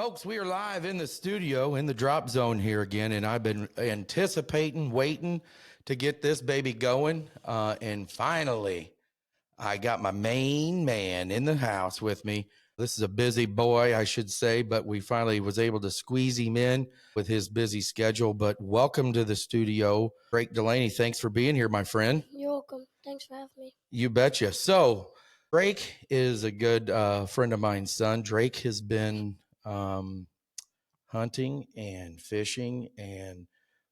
Folks, we are live in the studio in the drop zone here again, and I've been anticipating, waiting to get this baby going. And finally, I got my main man in the house with me. This is a busy boy, I should say, but we finally was able to squeeze him in with his busy schedule. But welcome to the studio, Drake Delaney. Thanks for being here, my friend. You're welcome. Thanks for having me. You betcha. So, Drake is a good friend of mine's son. Drake has been hunting and fishing and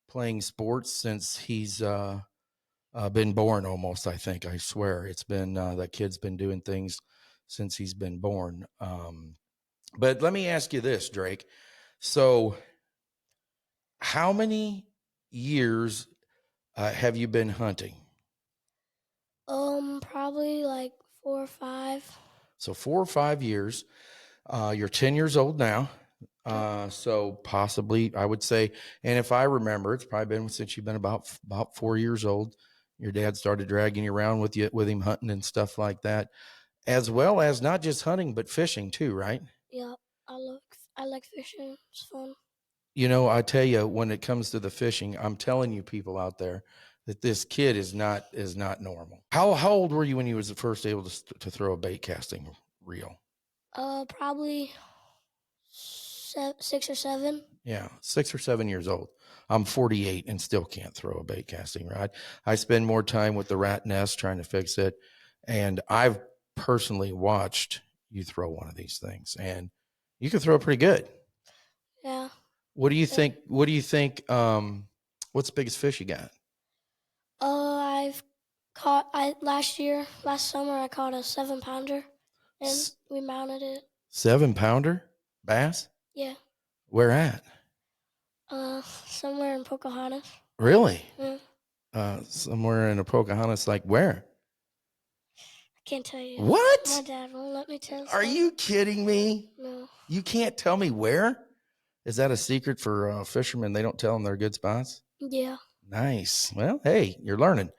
playing sports since he's been born almost, I think. I swear. It's been that kid's been doing things since he's been born. But let me ask you this, Drake. So, how many years have you been hunting? Probably like 4 or 5. So 4 or 5 years. You're 10 years old now. So possibly I would say, and if I remember, it's probably been since you've been about 4 years old. Your dad started dragging you around with him hunting and stuff like that, as well as not just hunting, but fishing too, right? Yeah, I like fishing. It's fun. You know, I tell you, when it comes to the fishing, I'm telling you people out there that this kid is not normal. How old were you when you was first able to throw a bait casting reel? Probably 6 or 7. Yeah, 6 or 7 years old. I'm 48 and still can't throw a bait casting rod. I spend more time with the rat nest trying to fix it. And I've personally watched you throw one of these things, and you can throw it pretty good. Yeah. What do you think? What do you think? What's the biggest fish you got? Last summer, I caught a 7-pounder, and we mounted it. 7-pounder bass? Yeah. Where at? Somewhere in Pocahontas. Really? Yeah. Somewhere in a Pocahontas, like where? I can't tell you. What? My dad won't let me tell. Are you kidding me? No. You can't tell me where? Is that a secret for fishermen? They don't tell them they're good spots? Yeah. Nice. Well, hey, you're learning.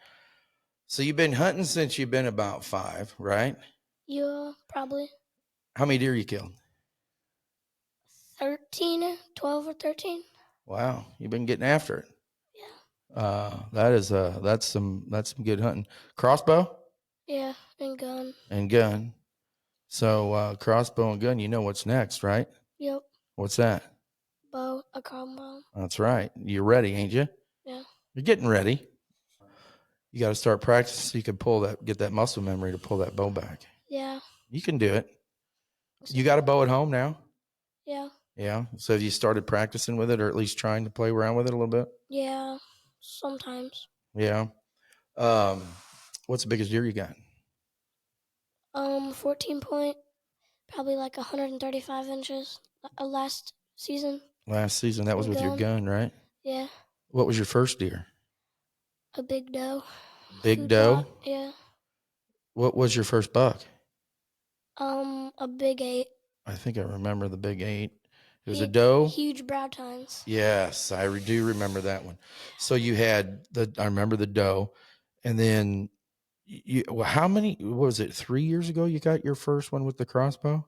So you've been hunting since you've been about 5, right? Yeah, probably. How many deer you killed? 12 or 13. Wow, you've been getting after it. Yeah. That's some good hunting. Crossbow? Yeah, and gun. And gun. So crossbow and gun, you know what's next, right? Yep. What's that? A combo. That's right. You're ready, ain't you? Yeah. You're getting ready. You got to start practicing so you can get that muscle memory to pull that bow back. Yeah. You can do it. You got a bow at home now? Yeah. Yeah. So have you started practicing with it, or at least trying to play around with it a little bit? Yeah. Sometimes. Yeah. What's the biggest deer you got? 14 point, probably like 135 inches. Last season. Last season, that was with your gun, right? Yeah. What was your first deer? A big doe. Big doe? Yeah. What was your first buck? A big 8. I think I remember the big 8. It was a doe? Huge brow tines. Yes, I do remember that one. So you had I remember the doe, and then how many, what was it, 3 years ago you got your first one with the crossbow?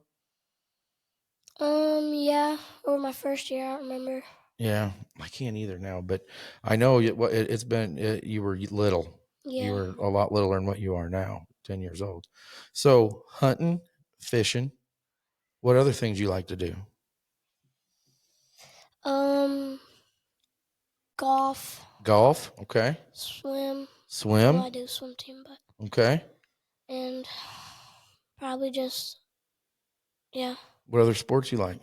Yeah, or my first year, I don't remember. Yeah, I can't either now, but I know it's been, you were little. Yeah. You were a lot littler than what you are now, 10 years old. So hunting, fishing, what other things you like to do? Golf. Golf, okay. Swim. Swim. Well, I do swim team, but. Okay. And probably just, yeah. What other sports you like?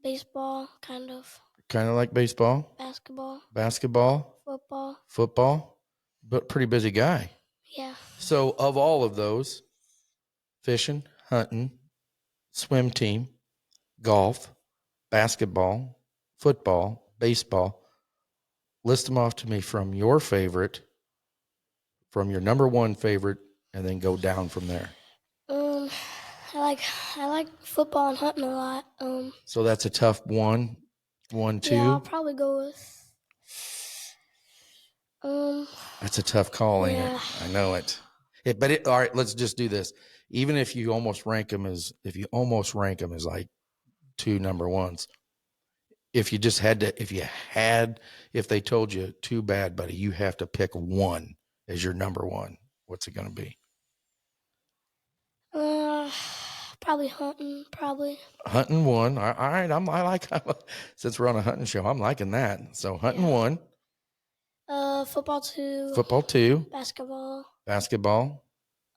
Baseball, kind of. Kind of like baseball? Basketball. Basketball? Football. Football? But pretty busy guy. Yeah. So of all of those, fishing, hunting, swim team, golf, basketball, football, baseball, list them off to me from your favorite, from your number one favorite, and then go down from there. I like football and hunting a lot. So that's a tough 1, 2. Yeah, I'll probably go with. That's a tough call, ain't it? I know it. All right, let's just do this. Even if you almost rank them as like two number ones. If you just had to, if they told you too bad, buddy, you have to pick one as your number one, what's it going to be? Probably hunting. Probably. Hunting one. All right. Since we're on a hunting show, I'm liking that. So hunting one. Football two. Football two. Basketball. Basketball.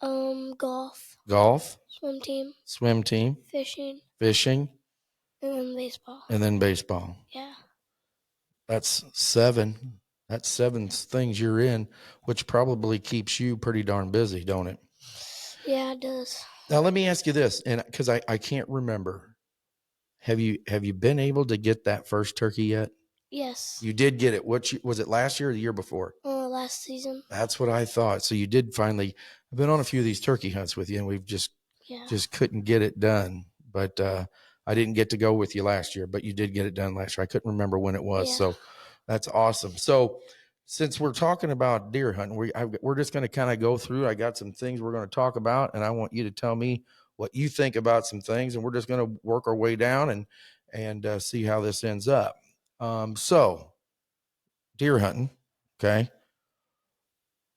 Golf. Golf. Swim team. Swim team. Fishing. Fishing. And then baseball. And then baseball. Yeah. That's 7. That's 7 things you're in, which probably keeps you pretty darn busy, don't it? Yeah, it does. Now let me ask you this, and because I can't remember, have you been able to get that first turkey yet? Yes. You did get it. Was it last year or the year before? Last season. That's what I thought. So you did finally. I've been on a few of these turkey hunts with you, and we've just couldn't get it done. But I didn't get to go with you last year, but you did get it done last year. I couldn't remember when it was. Yeah. So that's awesome. So since we're talking about deer hunting, we're just going to kind of go through. I got some things we're going to talk about, and I want you to tell me what you think about some things, and we're just going to work our way down and see how this ends up. So deer hunting, okay.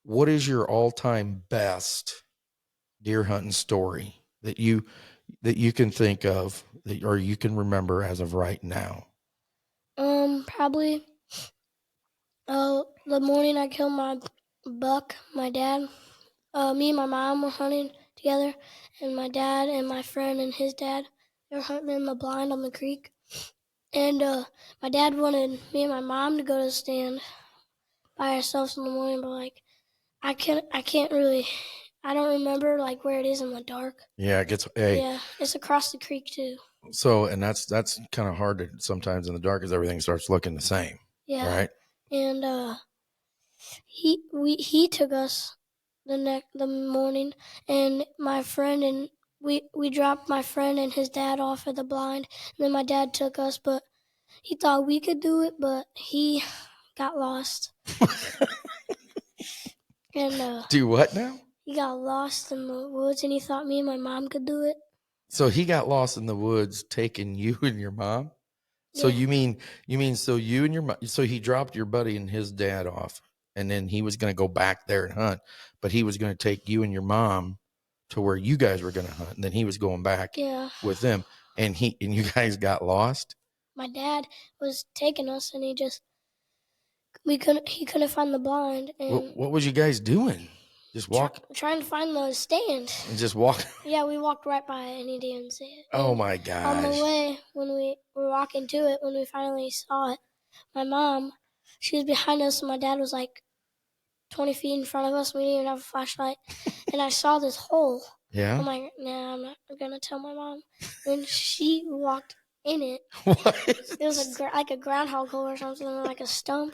What is your all-time best deer hunting story that you can think of or you can remember as of right now? Probably the morning I killed my buck, my dad, me and my mom were hunting together, and my dad and my friend and his dad, they were hunting in the blind on the creek. And my dad wanted me and my mom to go to the stand by ourselves in the morning, but like I can't really, I don't remember like where it is in the dark. Yeah, it gets it's across the creek too. So, and that's kind of hard to sometimes in the dark as everything starts looking the same. Yeah. Right. And he took us the morning, and my friend and we dropped my friend and his dad off at the blind, and then my dad took us, but he thought we could do it, but he got lost. And do what now? He got lost in the woods, and he thought me and my mom could do it. So he got lost in the woods, taking you and your mom. So you mean so you and your mom? So he dropped your buddy and his dad off, and then he was going to go back there and hunt, but he was going to take you and your mom to where you guys were going to hunt, and then he was going back with them, and you guys got lost. My dad was taking us, and he couldn't find the blind. And what was you guys doing? Just walk, trying to find the stand. And just walk. Yeah, we walked right by it, and he didn't see it. Oh my gosh! On the way, when we were walking to it, when we finally saw it, my mom, she was behind us, and my dad was like 20 feet in front of us. We didn't even have a flashlight, and I saw this hole. Yeah. I'm like, nah, I'm not gonna tell my mom. When she walked in it, what? It was like a groundhog hole or something, like a stump,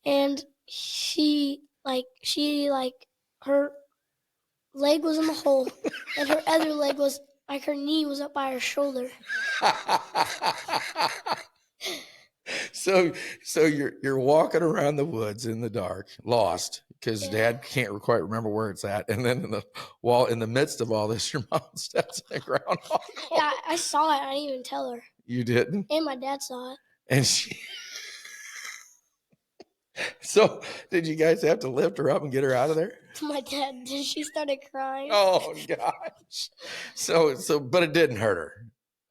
and she her leg was in the hole, and her other leg was like her knee was up by her shoulder. So you're walking around the woods in the dark, lost because Dad can't quite remember where it's at, and then in the midst of all this, your mom steps in the groundhog hole. Yeah, I saw it. I didn't even tell her. You didn't? And my dad saw it. And she. So, did you guys have to lift her up and get her out of there? My dad did. She started crying. Oh gosh. So, but it didn't hurt her.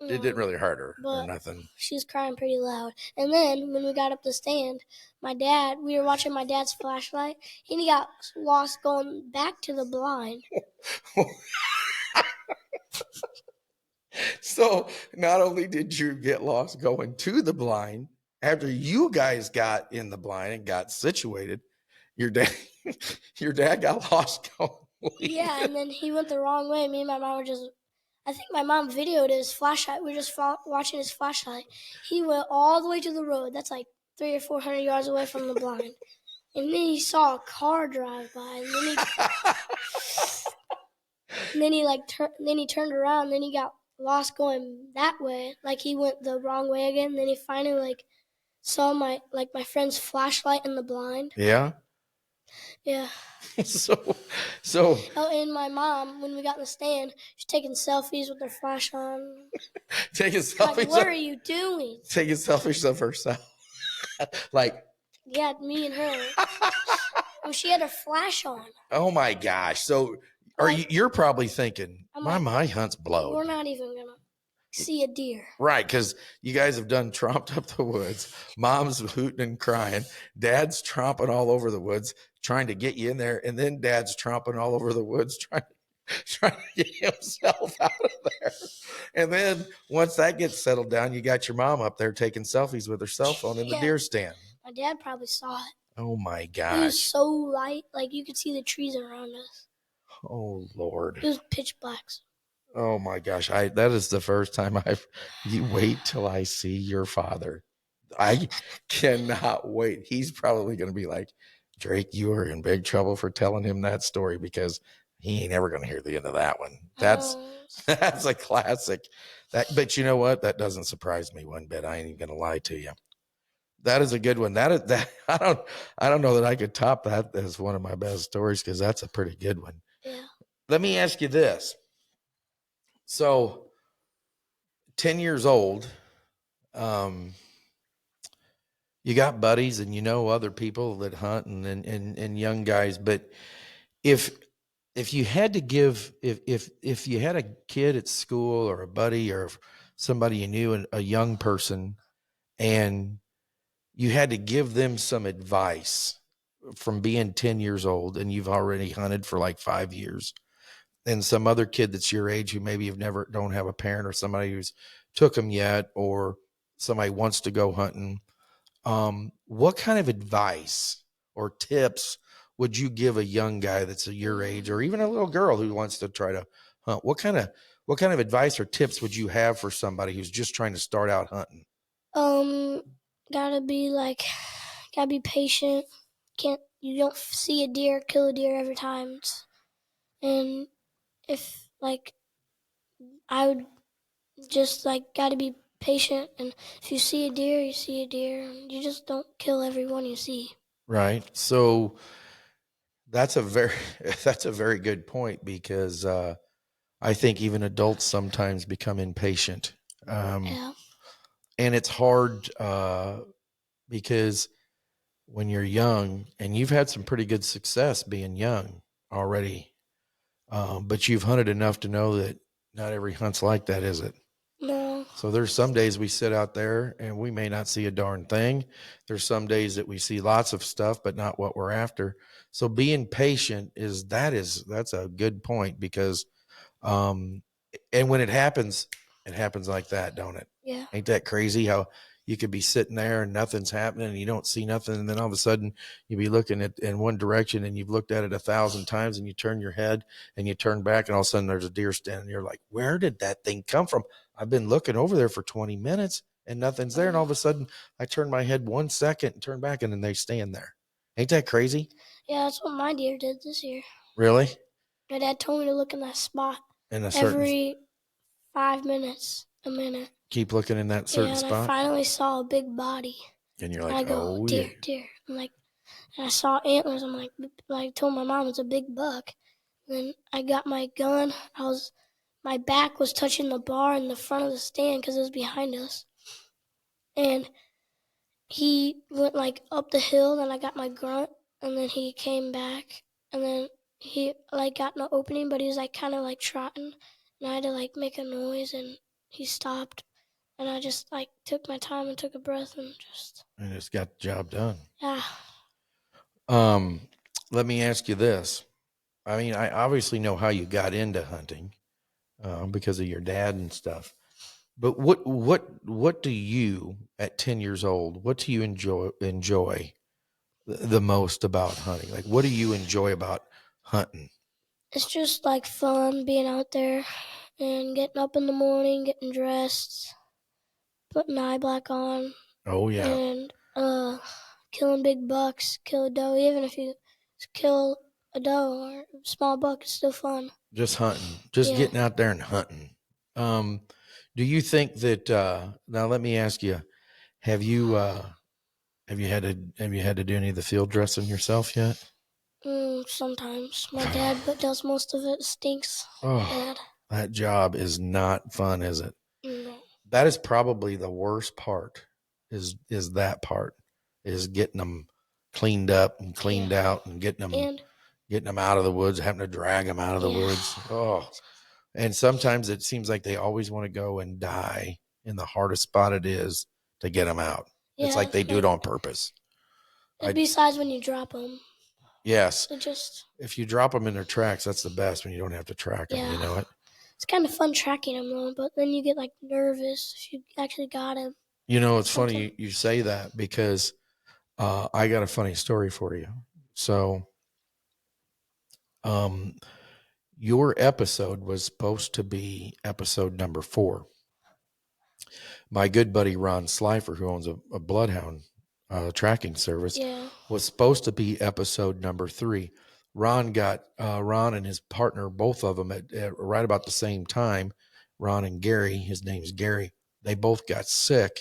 It didn't really hurt her or nothing. She was crying pretty loud. And then when we got up the stand, we were watching my dad's flashlight, and he got lost going back to the blind. So not only did you get lost going to the blind, after you guys got in the blind and got situated, your dad got lost going. Yeah, and then he went the wrong way. Me and my mom were I think my mom videoed his flashlight. We were just watching his flashlight. He went all the way to the road. That's like 300 or 400 yards away from the blind. And then he saw a car drive by, and then he turned around, and then he got lost going that way. Like he went the wrong way again. And then he finally saw my friend's flashlight in the blind. Yeah. Yeah. so Oh, and my mom, when we got in the stand, she's taking selfies with her flash on. taking Like, selfies. what are you doing? Taking selfies of herself. Like, yeah, me and her. Well, she had her flash on. Oh my gosh! So, you're probably thinking, my hunt's blowed. We're not even gonna see a deer. Right, because you guys have done tromped up the woods. Mom's hooting and crying. Dad's tromping all over the woods, trying to get you in there, and then Dad's tromping all over the woods, trying to get himself out of there. And then once that gets settled down, you got your mom up there taking selfies with her cell phone in the deer stand. My dad probably saw it. Oh my gosh! It was so light, like you could see the trees around us. Oh Lord! It was pitch black. Oh my gosh. That is the first time you wait till I see your father. I cannot wait. He's probably going to be like, Drake, you are in big trouble for telling him that story because he ain't ever going to hear the end of that one. That's a classic. But you know what? That doesn't surprise me one bit. I ain't even going to lie to you. That is a good one. That I don't know that I could top that as one of my best stories because that's a pretty good one. Yeah. Let me ask you this. So 10 years old, you got buddies and you know other people that hunt and young guys, but if you had to give, if you had a kid at school or a buddy or somebody you knew, a young person, and you had to give them some advice from being 10 years old and you've already hunted for like 5 years, and some other kid that's your age who maybe don't have a parent or somebody who's took them yet, or somebody wants to go hunting, what kind of advice or tips would you give a young guy that's your age, or even a little girl who wants to try to hunt? What kind of advice or tips would you have for somebody who's just trying to start out hunting? Gotta be patient. You don't see a deer, kill a deer every time. And if I would just gotta be patient, and if you see a deer, you see a deer. You just don't kill every one you see. Right. So that's a very good point, because I think even adults sometimes become impatient. Yeah. And it's hard because when you're young, and you've had some pretty good success being young already, but you've hunted enough to know that not every hunt's like that, is it? No. So there's some days we sit out there and we may not see a darn thing. There's some days that we see lots of stuff, but not what we're after. So being patient that's a good point, because and when it happens like that, don't it? Yeah. Ain't that crazy how you could be sitting there and nothing's happening and you don't see nothing, and then all of a sudden you be looking in one direction and you've looked at it 1,000 times, and you turn your head and you turn back and all of a sudden there's a deer standing. You're like, where did that thing come from? I've been looking over there for 20 minutes and nothing's there, and all of a sudden I turn my head 1 second and turn back and then they stand there. Ain't that crazy? Yeah, that's what my deer did this year. Really? My dad told me to look in that spot In every 5 minutes, a minute. Keep looking in that certain spot. I finally saw a big body. And you're like, and I go, oh, deer, yeah. deer. And I saw antlers. I'm I told my mom it's a big buck. And then I got my gun. My back was touching the bar in the front of the stand because it was behind us. And he went up the hill, and I got my grunt, and then he came back, and then he got in the opening, but he was kind of trotting, and I had to make a noise, and he stopped, and I just took my time and took a breath and just got the job done. Yeah. Let me ask you this. I mean, I obviously know how you got into hunting because of your dad and stuff. But what do you, at 10 years old, what do you enjoy the most about hunting? Like, what do you enjoy about hunting? It's just fun being out there and getting up in the morning, getting dressed, putting eye black on. Oh yeah. And killing big bucks, kill a doe. Even if you kill a doe or a small buck, it's still fun. Just hunting, just getting out there and hunting. Do you think that? Now, let me ask you: Have you had to do any of the field dressing yourself yet? Sometimes my dad but does most of it. Stinks. Oh, Dad. that job is not fun, is it? No. That is probably the worst part. Is that part is getting them cleaned up and cleaned out and And getting them out of the woods, having to drag them out of the woods. Oh, and sometimes it seems like they always want to go and die in the hardest spot it is to get them out. It's like they do it on purpose. Besides when you drop them. Yes. It just. If you drop them in their tracks, that's the best when you don't have to track them. You know it. It's kind of fun tracking them though, but then you get like nervous if you actually got him. You know, it's funny you say that because I got a funny story for you. So, your episode was supposed to be episode number 4. My good buddy Ron Slifer, who owns a bloodhound tracking service, was supposed to be episode number 3. Ron and his partner, both of them at right about the same time. Ron and Gary, his name's Gary. They both got sick.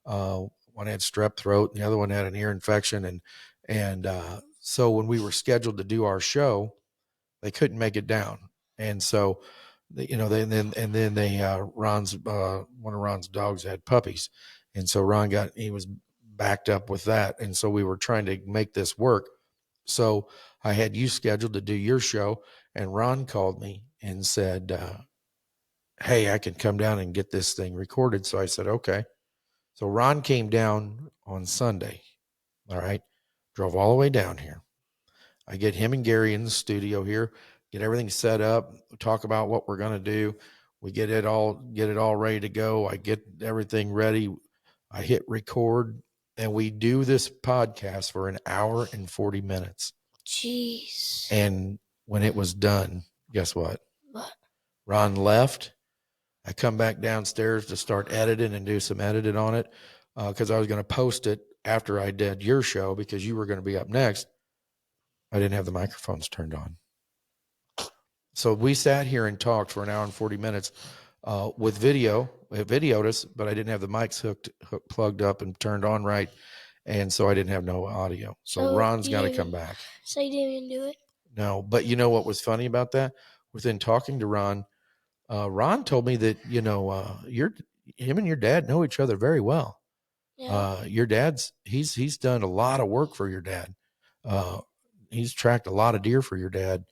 One had strep throat, and the other one had an ear infection, and so when we were scheduled to do our show, they couldn't make it down, and so Ron's one of Ron's dogs had puppies, and so he was backed up with that, and so we were trying to make this work. So I had you scheduled to do your show, and Ron called me and said, "Hey, I can come down and get this thing recorded." So I said, "Okay." So Ron came down on Sunday. All right. Drove all the way down here. I get him and Gary in the studio here, get everything set up, talk about what we're going to do. We get it all ready to go. I get everything ready. I hit record, and we do this podcast for an hour and 40 minutes. Jeez. And when it was done, guess what? What? Ron left. I come back downstairs to start editing and do some editing on it because I was going to post it after I did your show because you were going to be up next. I didn't have the microphones turned on. So we sat here and talked for an hour and 40 minutes with video. It videoed us, but I didn't have the mics plugged up and turned on right. And so I didn't have no audio. So Ron's got to come back. So you didn't even do it? No, but you know what was funny about that? Within talking to Ron, Ron told me that, him and your dad know each other very well. Yeah. Your dad's, he's done a lot of work for your dad. He's tracked a lot of deer for your dad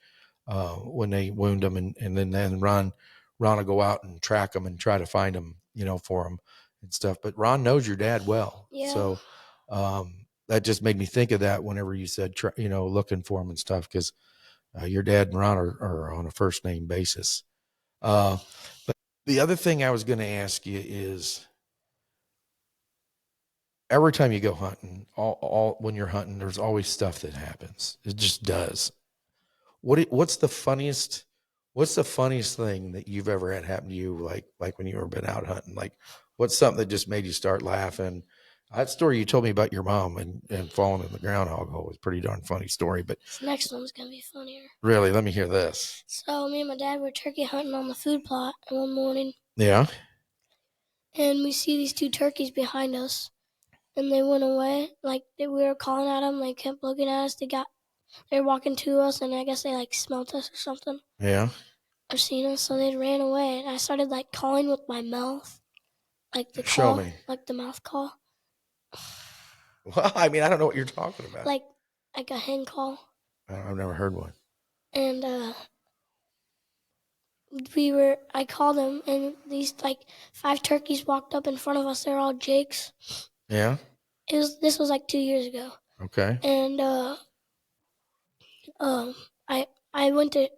when they wound them. And then Ron will go out and track them and try to find them, for them and stuff. But Ron knows your dad well. Yeah. So that just made me think of that whenever you said, looking for him and stuff, because your dad and Ron are on a first name basis. But the other thing I was going to ask you is, every time you go hunting, all when you're hunting, there's always stuff that happens. It just does. What's the funniest thing that you've ever had happen to you, like when you ever been out hunting? Like, what's something that just made you start laughing? That story you told me about your mom and falling in the groundhog hole was a pretty darn funny story. But this next one's gonna be funnier. Really, let me hear this. So me and my dad were turkey hunting on the food plot one morning. Yeah. And we see these 2 turkeys behind us, and they went away. Like we were calling at them, they kept looking at us. They were walking to us, and I guess they smelt us or something. Yeah. Or seen us, so they ran away. And I started calling with my mouth, like the call, Show me, like the mouth call. Well, I mean, I don't know what you're talking about. Like a hen call. I've never heard one. And I called them, and these 5 turkeys walked up in front of us. They're all jakes. Yeah. This was 2 years ago. Okay. And I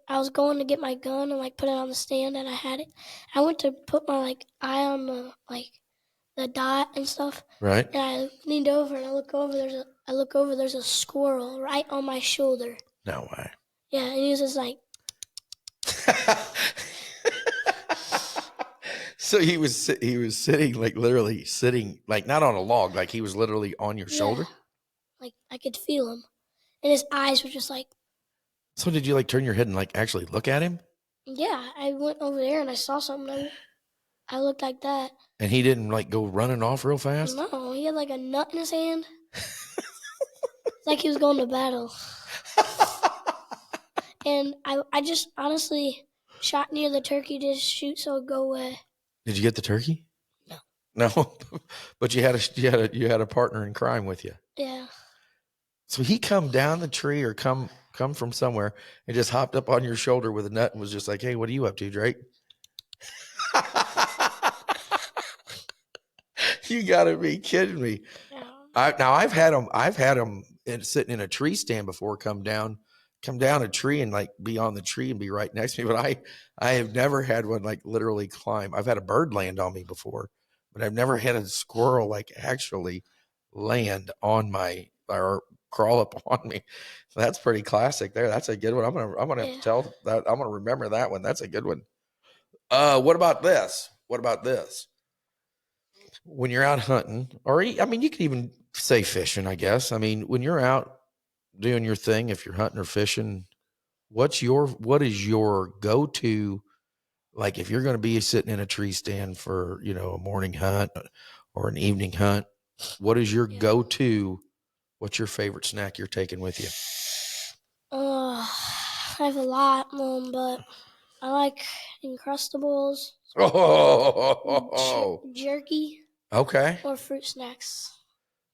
was going to get my gun and put it on the stand, and I had it. I went to put my eye on the dot and stuff. Right. And I leaned over and I look over. There's a squirrel right on my shoulder. No way. Yeah, and he was just So he was sitting literally sitting not on a log, he was literally on your shoulder. I could feel him, and his eyes were just So did you turn your head and actually look at him? Yeah, I went over there and I saw something. I looked like that. And he didn't go running off real fast? No, he had a nut in his hand. It's like he was going to battle. and I just honestly shot near the turkey to shoot so it'd go away. Did you get the turkey? No. No, but you had a partner in crime with you. Yeah. So he come down the tree or come from somewhere and just hopped up on your shoulder with a nut and was just like, "Hey, what are you up to, Drake?" You got to be kidding me. Yeah. I've had them sitting in a tree stand before, come down a tree and like be on the tree and be right next to me. But I have never had one like literally climb. I've had a bird land on me before, but I've never had a squirrel like actually land on my or crawl up on me. So that's pretty classic there. That's a good one. I'm gonna have to tell that. I'm gonna remember that one. That's a good one. What about this? What about this? When you're out hunting, or I mean, you could even say fishing, I guess. I mean, when you're out doing your thing, if you're hunting or fishing, what is your go-to, like if you're going to be sitting in a tree stand for, a morning hunt or an evening hunt, what is your go-to? What's your favorite snack you're taking with you? I have a lot, but I like Uncrustables, Oh, jerky, okay. or fruit snacks.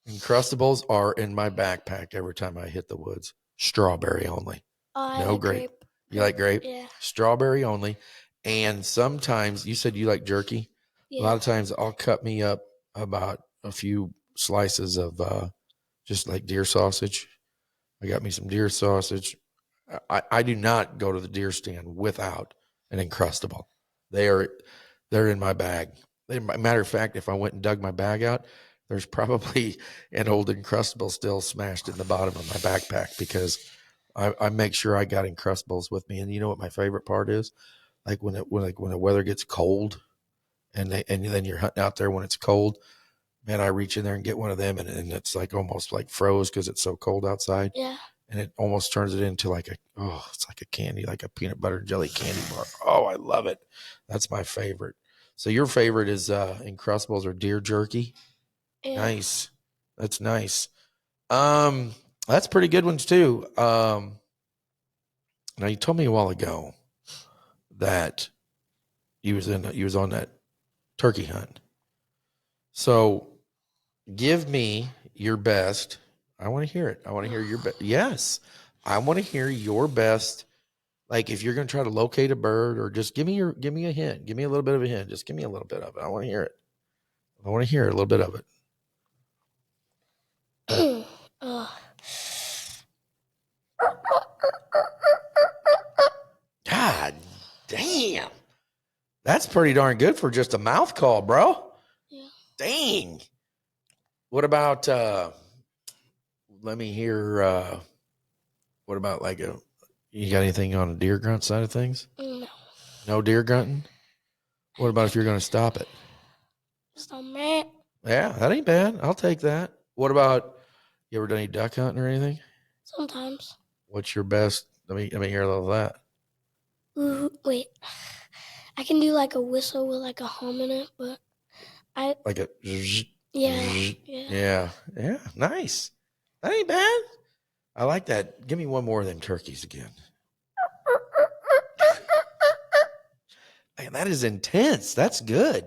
Uncrustables are in my backpack every time I hit the woods. Strawberry only. I No like grape. You like grape? Yeah. Strawberry only. And sometimes you said you like jerky. Yeah. A lot of times I'll cut me up about a few slices of just like deer sausage. I got me some deer sausage. I do not go to the deer stand without an Uncrustable. They're in my bag. Matter of fact, if I went and dug my bag out, there's probably an old Uncrustable still smashed in the bottom of my backpack because I make sure I got Uncrustables with me. And you know what my favorite part is? Like when the weather gets cold and then you're hunting out there when it's cold, man, I reach in there and get one of them and it's like almost like froze because it's so cold outside. Yeah. And it almost turns it into it's like a candy, like a peanut butter and jelly candy bar. Oh, I love it. That's my favorite. So your favorite is Uncrustables or deer jerky? Yeah. Nice. That's nice. That's pretty good ones too. Now you told me a while ago that you was on that turkey hunt. So give me your best. I want to hear it. I want to hear your best. Yes. I want to hear your best. Like if you're going to try to locate a bird or just give me a hint. Give me a little bit of a hint. Just give me a little bit of it. I want to hear it. I want to hear a little bit of it. God damn. That's pretty darn good for just a mouth call, bro. Yeah. Dang. What about let me hear what about you got anything on a deer grunt side of things? No. No deer grunting? What about if you're going to stop it? Just a man. Yeah, that ain't bad. I'll take that. What about, you ever done any duck hunting or anything? Sometimes. What's your best? Let me hear a little of that. Ooh, wait. I can do like a whistle with like a hum in it, but Like a yeah. Yeah. Nice. That ain't bad. I like that. Give me one more of them turkeys again. Man, that is intense. That's good.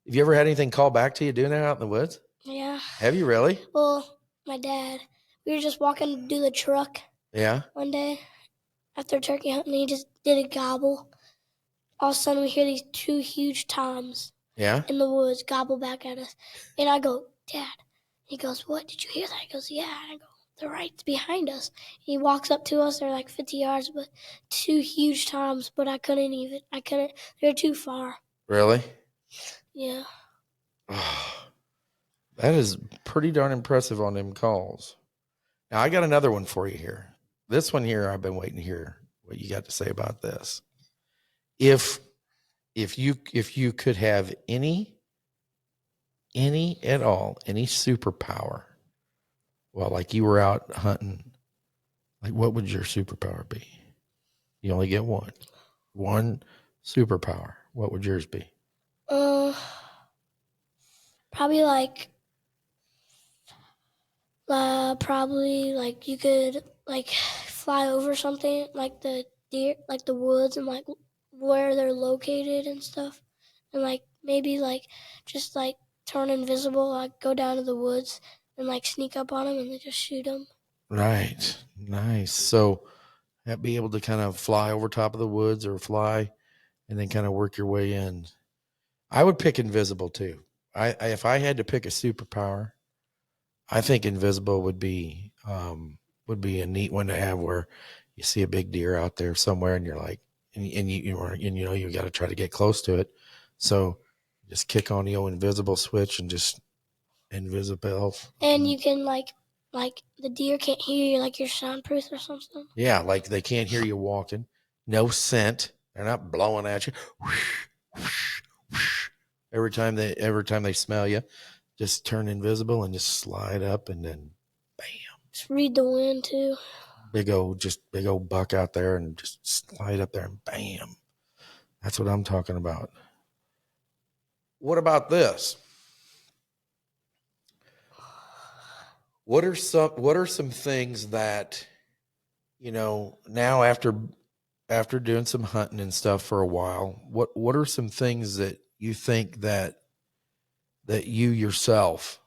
Have you ever had anything call back to you doing that out in the woods? Yeah. Have you really? Well, my dad, we were just walking to do the truck. Yeah. One day after turkey hunting, he just did a gobble. All of a sudden, we hear these two huge toms in the woods gobble back at us. And I go, Dad. He goes, what? Did you hear that? He goes, yeah. And I go, they're right behind us. He walks up to us. They're like 50 yards, but two huge toms. But I couldn't. They're too far. Really? Yeah. That is pretty darn impressive on them calls. Now I got another one for you here. This one here, I've been waiting to hear what you got to say about this. If you could have any at all, any superpower, well, like you were out hunting, like what would your superpower be? You only get one superpower. What would yours be? Probably probably like you could like fly over something like the deer, like the woods, and like where they're located and stuff, and like maybe like just like turn invisible, like go down to the woods and like sneak up on them and then just shoot them. Right. Nice. So be able to kind of fly over top of the woods or fly and then kind of work your way in. I would pick invisible too. I if I had to pick a superpower, I think invisible would be a neat one to have where you see a big deer out there somewhere and you're like and you know you got to try to get close to it. So just kick on the old invisible switch and just invisible. And you can like the deer can't hear you, like you're soundproof or something. Yeah, like they can't hear you walking. No scent. They're not blowing at you. Every time they smell you, just turn invisible and just slide up and then bam. Just read the wind too. Big old buck out there and just slide up there and bam. That's what I'm talking about. What about this? What are some things that, you know, now after doing some hunting and stuff for a while, what are some things that you think that you yourself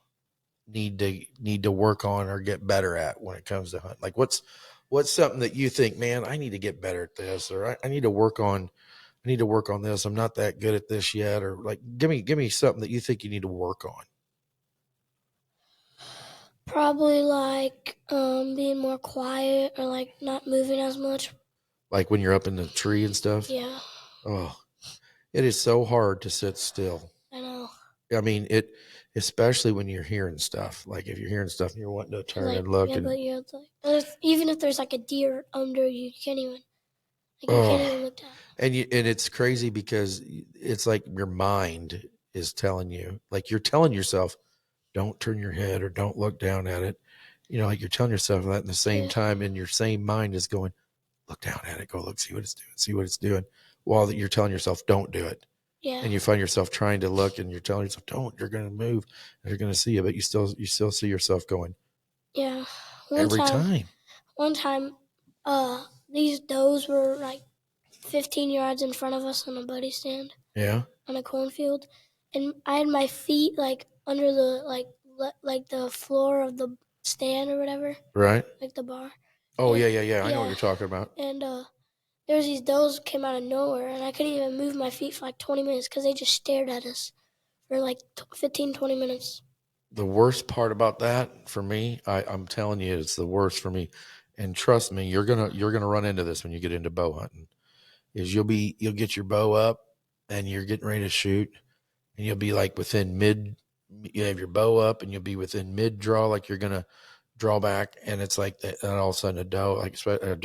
need to work on or get better at when it comes to hunting? Like what's something that you think, man, I need to get better at this, or I need to work on this. I'm not that good at this yet, or like give me something that you think you need to work on. Probably like being more quiet or like not moving as much. Like when you're up in the tree and stuff. Yeah, Oh, it is so hard to sit still. I know. I mean, especially when you're hearing stuff. Like if you're hearing stuff and you're wanting to turn Like and look yeah, and but you're like even if there's like a deer under you, you can't even you can't oh, even look down. and it's crazy because it's like your mind is telling you, like you're telling yourself, don't turn your head or don't look down at it. You know, like you're telling yourself that in the same Yeah, time, and your same mind is going, look down at it, go look, see what it's doing, while that you're telling yourself, don't do it. yeah, And you find yourself trying to look, and you're telling yourself, don't, you're going to move, and you're going to see it, but you still see yourself going yeah. One every time, time. one time, these does were like 15 yards in front of us on a buddy stand Yeah. on a cornfield, and I had my feet like under the like the floor of the stand or whatever, Right. like the bar. Oh And yeah. I know what yeah, you're talking about. and there's these does came out of nowhere, and I couldn't even move my feet for like 20 minutes because they just stared at us for like 15, 20 minutes. The worst part about that for me, I'm telling you, it's the worst for me. And trust me, you're gonna run into this when you get into bow hunting. Is you'll get your bow up and you're getting ready to shoot, and you'll be like within mid. You have your bow up and you'll be within mid draw, like you're gonna draw back, and it's like that. And all of a sudden, a doe, like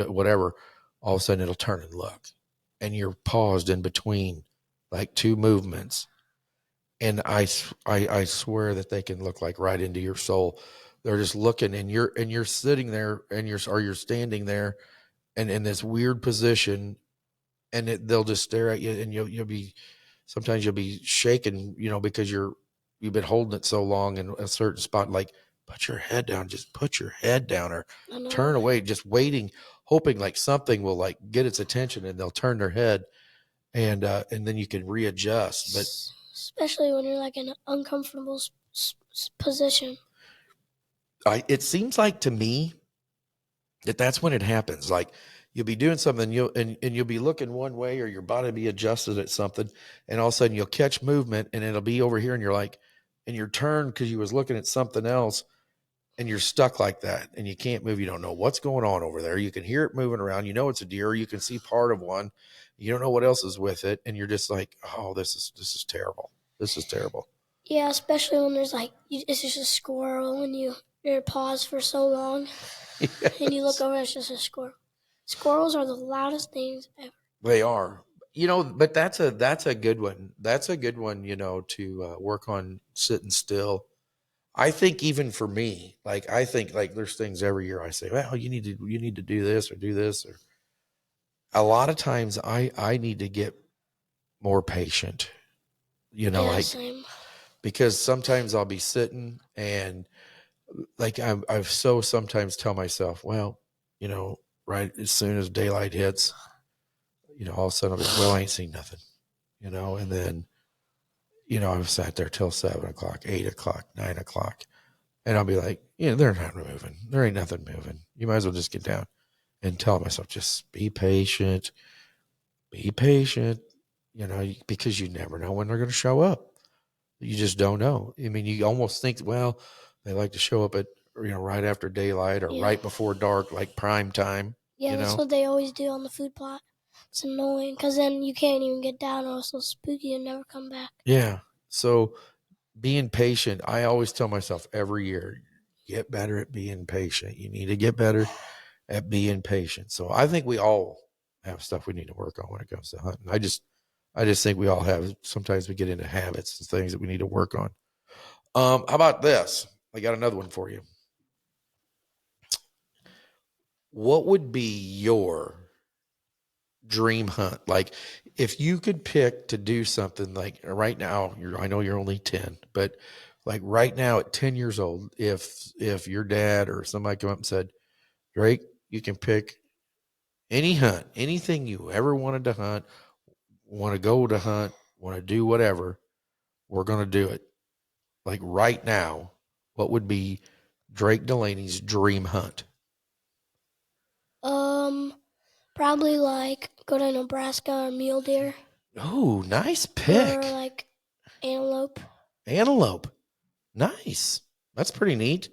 whatever, all of a sudden it'll turn and look, and you're paused in between like two movements, and I swear that they can look like right into your soul. They're just looking, and you're sitting there, and you're standing there, and in this weird position, and they'll just stare at you, and you'll be sometimes you'll be shaking, you know, because you've been holding it so long in a certain spot. Like, put your head down, just put your head down, or I know. turn away, just waiting, hoping like something will like get its attention, and they'll turn their head, and then you can readjust. But Especially when you're like in an uncomfortable position. it seems like to me that's when it happens. Like you'll be doing something, and you'll be looking one way, or your body be adjusted at something, and all of a sudden you'll catch movement, and it'll be over here, and you're like, and your turn because you was looking at something else, and you're stuck like that, and you can't move. You don't know what's going on over there. You can hear it moving around. You know it's a deer. You can see part of one. You don't know what else is with it, and you're just like, oh, this is terrible. This is terrible. Yeah, especially when there's like it's just a squirrel and you're paused for so long, and you look Yes, over, it's just a squirrel. Squirrels are the loudest things ever. they are. You know, but that's a good one. That's a good one. You know, to work on sitting still. I think even for me, like I think like there's things every year I say, well, you need to do this or do this, or a lot of times I need to get more patient. You know, Yeah, like same. because sometimes I'll be sitting and like I've so sometimes tell myself, well, you know, right as soon as daylight hits, all of a sudden I'll be, well, I ain't seen nothing, and then, I've sat there till 7 o'clock, 8 o'clock, 9 o'clock, and I'll be like, they're not moving. There ain't nothing moving. You might as well just get down, and tell myself, just be patient, because you never know when they're going to show up. You just don't know. I mean, you almost think, well, they like to show up at, right after daylight or right before dark, like prime time. Yeah, that's what they always do on the food plot. It's annoying because then you can't even get down, or it's so spooky and never come back. Yeah. So being patient, I always tell myself every year, get better at being patient. You need to get better at being patient. So I think we all have stuff we need to work on when it comes to hunting. I just think we all have. Sometimes we get into habits and things that we need to work on. How about this? I got another one for you. What would be your dream hunt? Like, if you could pick to do something, like right now, I know you're only 10, but like right now at 10 years old, if your dad or somebody come up and said, Drake, you can pick any hunt, anything you ever wanted to hunt, want to go to hunt, want to do whatever, we're going to do it. Like right now, what would be Drake Delaney's dream hunt? Probably like go to Nebraska or mule deer. Oh, nice pick. Or like antelope. Antelope. Nice. That's pretty neat.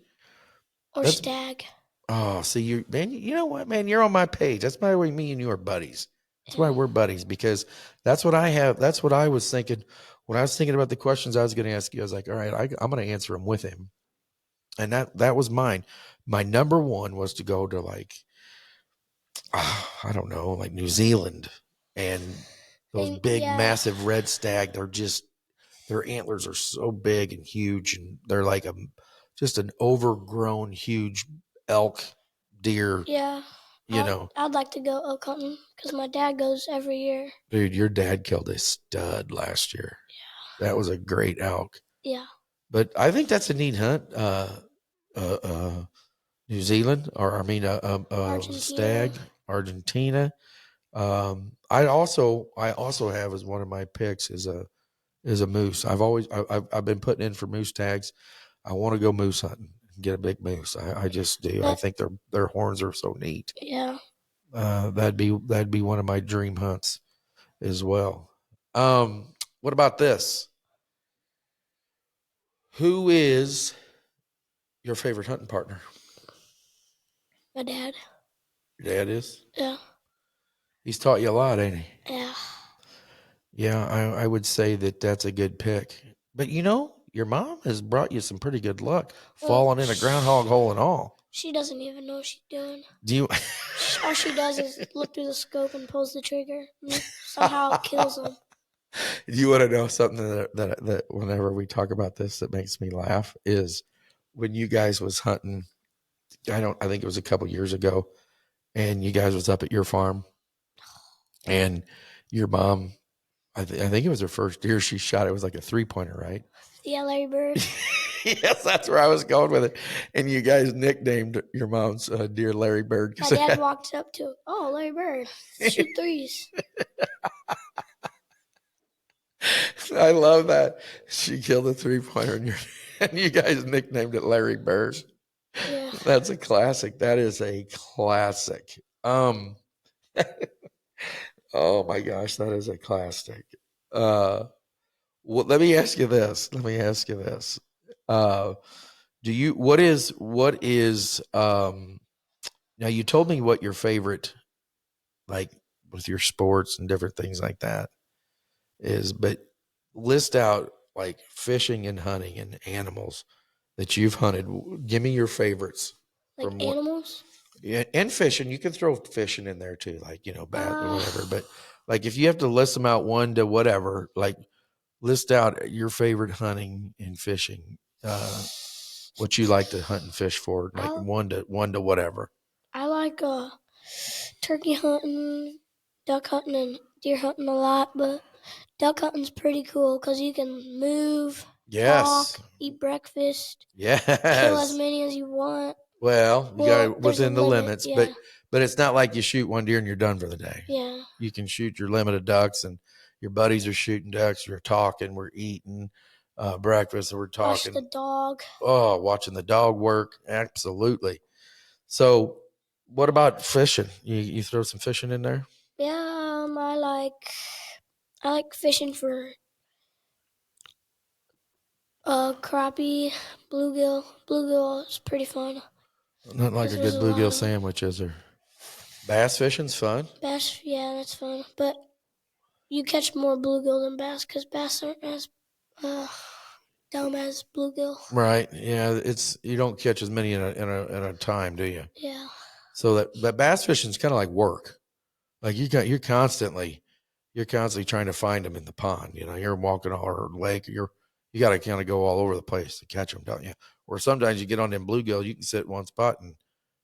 Or stag. Oh, see, you know what, man? You're on my page. That's why me and you are buddies. That's why we're buddies, because that's what I have. That's what I was thinking. When I was thinking about the questions I was going to ask you, I was like, all right, I'm going to answer them with him. And that was mine. My number one was to go to like, I don't know, like New Zealand, and those big, massive red stag. Their antlers are so big and huge, and they're like just an overgrown, huge elk, deer. Yeah. I'd like to go elk hunting because my dad goes every year. Dude, your dad killed a stud last year. Yeah. That was a great elk. Yeah. But I think that's a neat hunt. New Zealand, or I mean, stag, Argentina. I also have as one of my picks is a moose. I've been putting in for moose tags. I want to go moose hunting and get a big moose. I just do. I think their horns are so neat. Yeah. That'd be one of my dream hunts as well. What about this? Who is your favorite hunting partner? My dad. Your dad is? Yeah. He's taught you a lot, ain't he? Yeah. Yeah, I would say that's a good pick. But your mom has brought you some pretty good luck, falling in a groundhog hole and all. She doesn't even know what she's doing. Do you? All she does is look through the scope and pulls the trigger. And somehow it kills them. You want to know something that whenever we talk about this that makes me laugh is when you guys was hunting. I think it was a couple years ago, and you guys was up at your farm, and your mom, I think it was her first deer she shot. It was like a 3-pointer, right? Yeah, Larry Bird. Yes, that's where I was going with it. And you guys nicknamed your mom's deer Larry Bird. My dad walked up to, Larry Bird, shoot threes. I love that. She killed a 3-pointer, and you guys nicknamed it Larry Bird. Yeah. That's a classic. That is a classic. Oh my gosh, that is a classic. Well, let me ask you this. Now you told me what your favorite, like with your sports and different things like that is, but list out like fishing and hunting and animals that you've hunted. Give me your favorites. Like animals? Yeah, and fishing. You can throw fishing in there too, like, bat or whatever. But like if you have to list them out one to whatever, like list out your favorite hunting and fishing, what you like to hunt and fish for, like one to whatever. I like turkey hunting, duck hunting, and deer hunting a lot, but duck hunting's pretty cool because you can move, talk, eat breakfast, kill as many as you want. Well, you got within the limits, yeah. But it's not like you shoot one deer and you're done for the day. Yeah. You can shoot your limited ducks, and your buddies are shooting ducks. We're talking, we're eating breakfast, and we're talking. Watch the dog. Oh, watching the dog work. Absolutely. So what about fishing? You throw some fishing in there? Yeah, I like fishing for crappie, bluegill. Bluegill is pretty fun. Not like a good bluegill sandwich, is there? Bass fishing's fun. Bass, yeah, that's fun. But you catch more bluegill than bass because bass aren't as dumb as bluegill. Right. Yeah. You don't catch as many in a time, do you? Yeah. So that bass fishing's kind of like work. Like you're constantly trying to find them in the pond. You're walking or lake. You got to kind of go all over the place to catch them, don't you? Or sometimes you get on them bluegill, you can sit in one spot and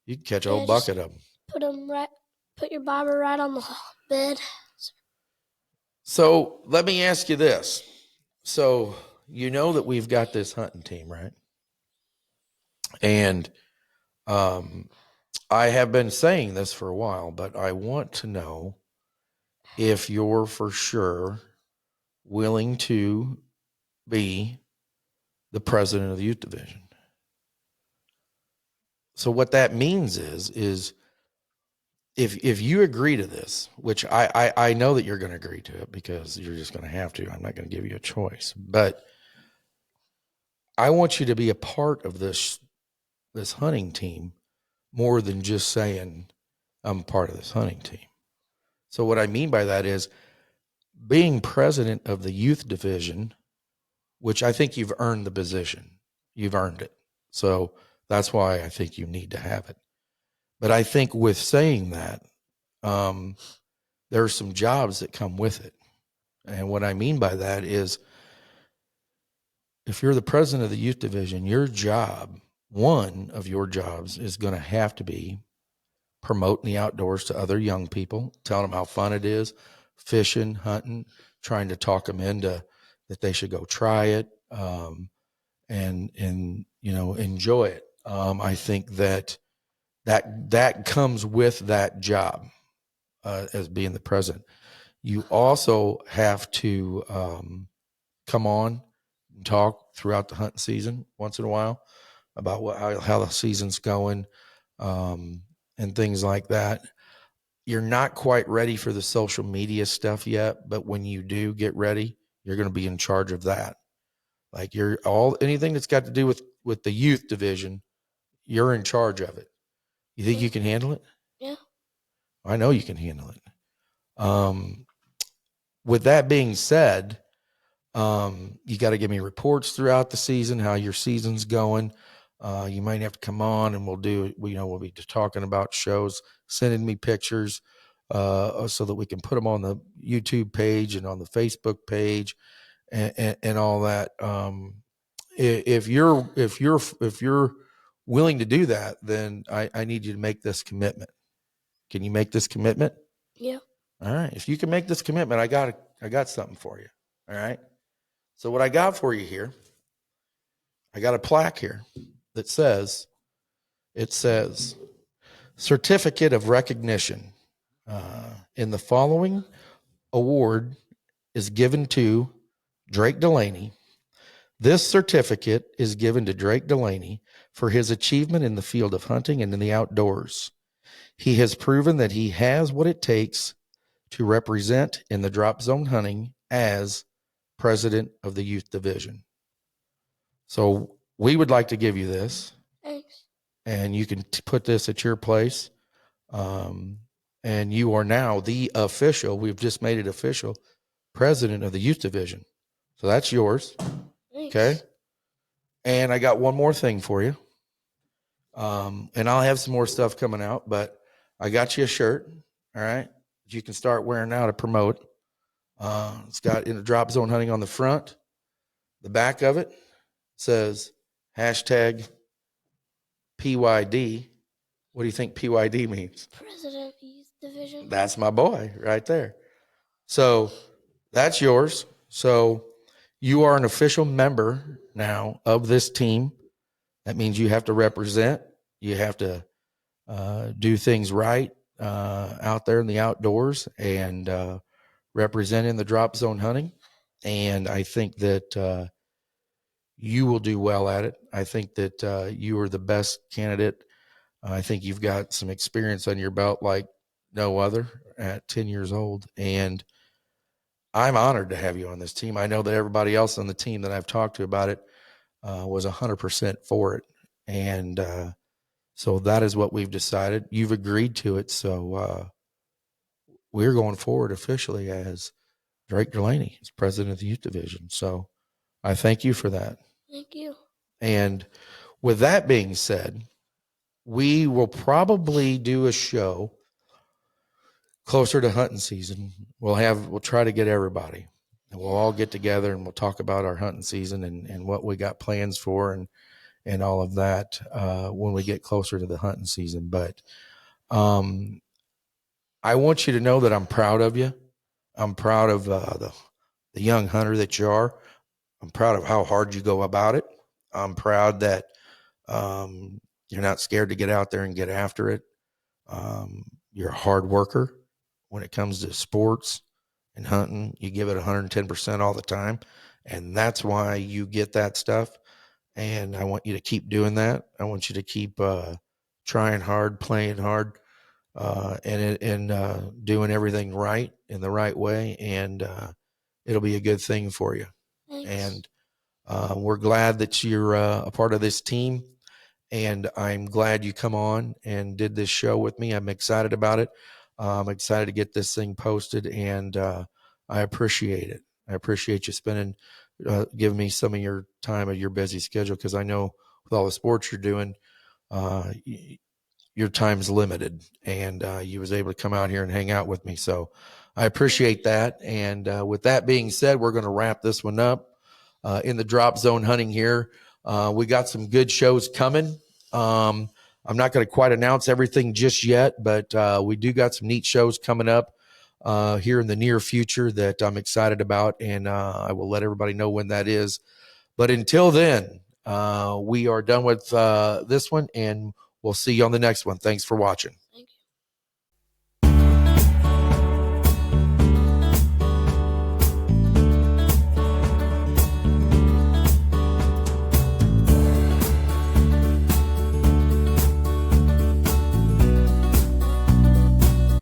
you can catch a whole bucket of them. Put your bobber right on the bed. So let me ask you this. So you know that we've got this hunting team, right? And I have been saying this for a while, but I want to know if you're for sure willing to be the president of the youth division. So what that means is if you agree to this, which I know that you're going to agree to it because you're just going to have to. I'm not going to give you a choice, but I want you to be a part of this hunting team more than just saying I'm part of this hunting team. So what I mean by that is being president of the youth division, which I think you've earned the position. You've earned it. So that's why I think you need to have it. But I think with saying that, there are some jobs that come with it. And what I mean by that is if you're the president of the youth division, one of your jobs is going to have to be promoting the outdoors to other young people, telling them how fun it is, fishing, hunting, trying to talk them into that they should go try it, and enjoy it. I think that comes with that job as being the president. You also have to come on and talk throughout the hunting season once in a while about how the season's going, and things like that. You're not quite ready for the social media stuff yet, but when you do get ready, you're going to be in charge of that. Like anything that's got to do with the youth division, you're in charge of it. You think you can handle it? Yeah. I know you can handle it. With that being said, you got to give me reports throughout the season, how your season's going. You might have to come on and we'll be just talking about shows, sending me pictures, so that we can put them on the YouTube page and on the Facebook page and all that. If you're willing to do that, then I need you to make this commitment. Can you make this commitment? Yeah. All right. If you can make this commitment, I got something for you. All right. So what I got for you here, I got a plaque here that says, certificate of recognition. In the following award is given to Drake Delaney. This certificate is given to Drake Delaney for his achievement in the field of hunting and in the outdoors. He has proven that he has what it takes to represent in the drop zone hunting as president of the youth division. So we would like to give you this. Thanks. And you can put this at your place. And you are now we've just made it official, president of the youth division. So that's yours. Thanks. Okay. And I got one more thing for you. And I'll have some more stuff coming out, but I got you a shirt. All right. That you can start wearing now to promote. It's got in the drop zone hunting on the front. The back of it says hashtag PYD. What do you think PYD means? President of Youth Division. That's my boy right there. So that's yours. So you are an official member now of this team. That means you have to represent. You have to do things right. out there in the outdoors and representing the drop zone hunting. And I think that you will do well at it. I think that you are the best candidate. I think you've got some experience on your belt like no other at 10 years old. And I'm honored to have you on this team. I know that everybody else on the team that I've talked to about it was 100% for it. And so that is what we've decided. You've agreed to it. So we're going forward officially as Drake Delaney as president of the youth division. So I thank you for that. Thank you. And with that being said, we will probably do a show closer to hunting season. We'll try to get everybody and we'll all get together and we'll talk about our hunting season and what we got plans for and all of that when we get closer to the hunting season. But I want you to know that I'm proud of you. I'm proud of the young hunter that you are. I'm proud of how hard you go about it. I'm proud that you're not scared to get out there and get after it. You're a hard worker when it comes to sports and hunting. You give it 110% all the time. And that's why you get that stuff. And I want you to keep doing that. I want you to keep trying hard, playing hard, and doing everything right in the right way. And it'll be a good thing for you. Thanks. And we're glad that you're a part of this team. And I'm glad you come on and did this show with me. I'm excited about it. I'm excited to get this thing posted, and I appreciate it. I appreciate you giving me some of your time of your busy schedule, because I know with all the sports you're doing, your time's limited, and you was able to come out here and hang out with me. So I appreciate that. And with that being said, we're going to wrap this one up in the drop zone hunting here. We got some good shows coming. I'm not going to quite announce everything just yet, but we do got some neat shows coming up here in the near future that I'm excited about, and I will let everybody know when that is. But until then, we are done with this one, and we'll see you on the next one. Thanks for watching. Thank you.